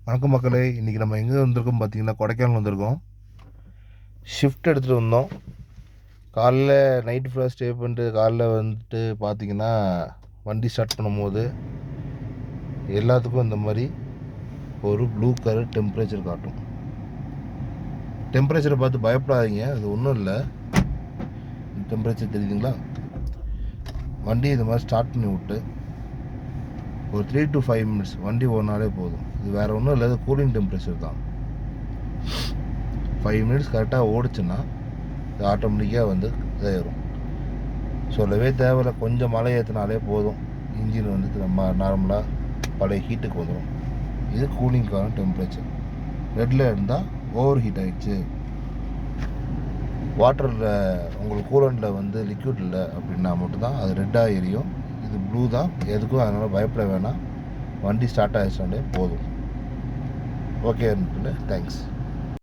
வணக்கம் மக்களே, இன்றைக்கி நம்ம எங்கே வந்திருக்கோம் பார்த்தீங்கன்னா கொடைக்கானல் வந்திருக்கோம். ஷிஃப்ட் எடுத்துகிட்டு வந்தோம். காலைல நைட்டு ஃபுல்லாக ஸ்டே பண்ணிட்டு காலைல வந்துட்டு பார்த்திங்கன்னா வண்டி ஸ்டார்ட் பண்ணும்போது எல்லாத்துக்கும் இந்த மாதிரி ஒரு ப்ளூ கலர் டெம்பரேச்சர் காட்டும். டெம்பரேச்சரை பார்த்து பயப்படாதீங்க, அது ஒன்றும் இல்லை. டெம்பரேச்சர் தெரியுதுங்களா? வண்டி இது மாதிரி ஸ்டார்ட் பண்ணி விட்டு ஒரு 3 to 5 மினிட்ஸ் வண்டி ஓடினாலே போதும். இது வேறு ஒன்றும் இல்லை, கூலிங் டெம்பரேச்சர் தான். 5 மினிட்ஸ் கரெக்டாக ஓடிச்சுன்னா இது ஆட்டோமேட்டிக்காக வந்து இதாயிரும். சொல்லவே தேவையில்லை, கொஞ்சம் மழை ஏற்றினாலே போதும், இன்ஜின் வந்து நம்ம நார்மலாக பழைய ஹீட்டுக்கு வந்துடும். இது கூலிங்கான டெம்பரேச்சர். ரெட்டில் இருந்தால் ஓவர் ஹீட் ஆகிடுச்சு, வாட்டரில் உங்களுக்கு கூலண்டில் வந்து லிக்விட் இல்லை அப்படின்னா மட்டும்தான் அது ரெட்டாக எரியும். இது ப்ளூ தான், எதுக்கும் அதனால் பயப்பட வேணாம். வண்டி ஸ்டார்ட் ஆகிடுச்சாலே போதும். Okay, thanks.